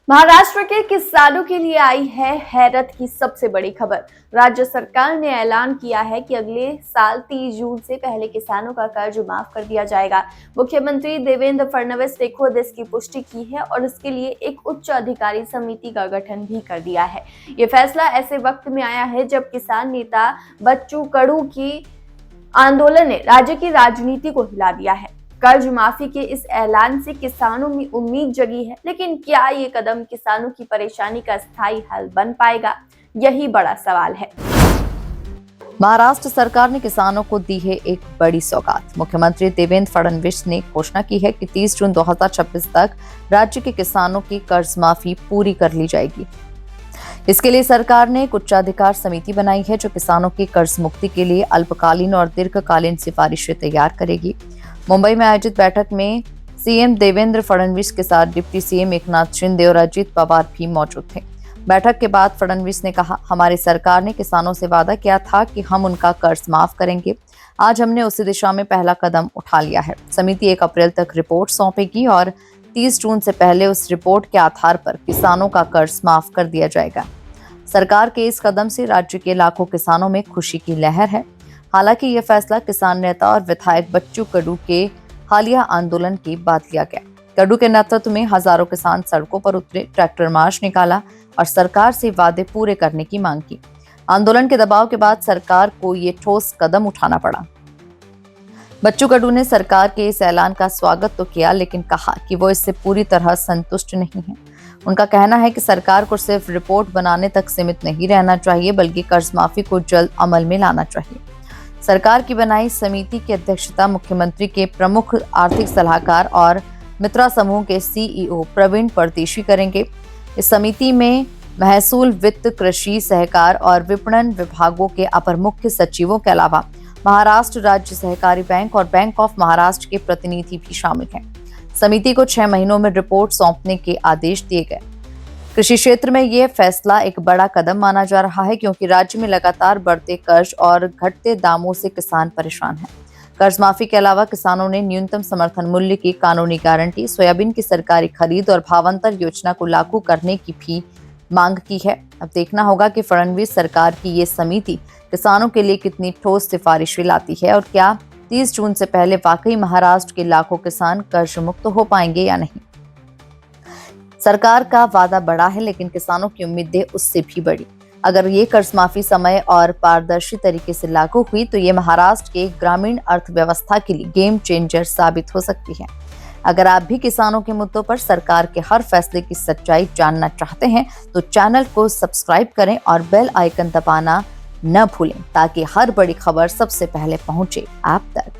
महाराष्ट्र के किसानों के लिए आई है हैरत की सबसे बड़ी खबर। राज्य सरकार ने ऐलान किया है कि अगले साल 30 जून से पहले किसानों का कर्ज माफ कर दिया जाएगा। मुख्यमंत्री देवेंद्र फडणवीस ने खुद इसकी पुष्टि की है और इसके लिए एक उच्च अधिकारी समिति का गठन भी कर दिया है। ये फैसला ऐसे वक्त में आया है जब किसान नेता बच्चू कडू की आंदोलन ने राज्य की राजनीति को हिला दिया है। कर्ज माफी के इस ऐलान से किसानों में उम्मीद जगी है, लेकिन क्या ये कदम किसानों की परेशानी का स्थायी हल बन पाएगा? यही बड़ा सवाल है। महाराष्ट्र सरकार ने किसानों को दी है एक बड़ी सौगात। मुख्यमंत्री देवेंद्र फडणवीस ने घोषणा की है कि 30 जून 2026 तक राज्य के किसानों की कर्ज माफी पूरी कर ली जाएगी। इसके लिए सरकार ने एक उच्चाधिकार समिति बनाई है जो किसानों की कर्ज मुक्ति के लिए अल्पकालीन और दीर्घकालीन सिफारिशें तैयार करेगी। मुंबई में आयोजित बैठक में सीएम देवेंद्र फडणवीस के साथ डिप्टी सीएम एकनाथ शिंदे और अजित पवार भी मौजूद थे। बैठक के बाद फडणवीस ने कहा, हमारी सरकार ने किसानों से वादा किया था कि हम उनका कर्ज माफ करेंगे। आज हमने उसी दिशा में पहला कदम उठा लिया है। समिति 1 अप्रैल तक रिपोर्ट सौंपेगी और 30 जून से पहले उस रिपोर्ट के आधार पर किसानों का कर्ज माफ कर दिया जाएगा। सरकार के इस कदम से राज्य के लाखों किसानों में खुशी की लहर है। हालांकि यह फैसला किसान नेता और विधायक बच्चू कडू के हालिया आंदोलन के बाद लिया गया। कडू के नेतृत्व में हजारों किसान सड़कों पर उतरे, ट्रैक्टर मार्च निकाला और सरकार से वादे पूरे करने की मांग की। आंदोलन के दबाव के बाद सरकार को ये ठोस कदम उठाना पड़ा। बच्चू कडू ने सरकार के इस ऐलान का स्वागत तो किया, लेकिन कहा कि वो इससे पूरी तरह संतुष्ट नहीं है। उनका कहना है कि सरकार को सिर्फ रिपोर्ट बनाने तक सीमित नहीं रहना चाहिए, बल्कि कर्ज माफी को जल्द अमल में लाना चाहिए। सरकार की बनाई समिति की अध्यक्षता मुख्यमंत्री के प्रमुख आर्थिक सलाहकार और मित्रा समूह के सीईओ प्रवीण परदेशी करेंगे। इस समिति में महसूल, वित्त, कृषि, सहकार और विपणन विभागों के अपर मुख्य सचिवों के अलावा महाराष्ट्र राज्य सहकारी बैंक और बैंक ऑफ महाराष्ट्र के प्रतिनिधि भी शामिल हैं। समिति को 6 महीनों में रिपोर्ट सौंपने के आदेश दिए गए। कृषि क्षेत्र में यह फैसला एक बड़ा कदम माना जा रहा है, क्योंकि राज्य में लगातार बढ़ते कर्ज और घटते दामों से किसान परेशान हैं। कर्ज माफी के अलावा किसानों ने न्यूनतम समर्थन मूल्य की कानूनी गारंटी, सोयाबीन की सरकारी खरीद और भावांतर योजना को लागू करने की भी मांग की है। अब देखना होगा कि फडणवीस सरकार की ये समिति किसानों के लिए कितनी ठोस सिफारिशें लाती है और क्या 30 जून से पहले वाकई महाराष्ट्र के लाखों किसान कर्ज मुक्त हो पाएंगे या नहीं। सरकार का वादा बड़ा है, लेकिन किसानों की उम्मीदें उससे भी बड़ी। अगर ये कर्ज माफी समय और पारदर्शी तरीके से लागू हुई तो ये महाराष्ट्र के ग्रामीण अर्थव्यवस्था के लिए गेम चेंजर साबित हो सकती है। अगर आप भी किसानों के मुद्दों पर सरकार के हर फैसले की सच्चाई जानना चाहते हैं तो चैनल को सब्सक्राइब करें और बेल आइकन दबाना न भूलें, ताकि हर बड़ी खबर सबसे पहले पहुंचे आप तक।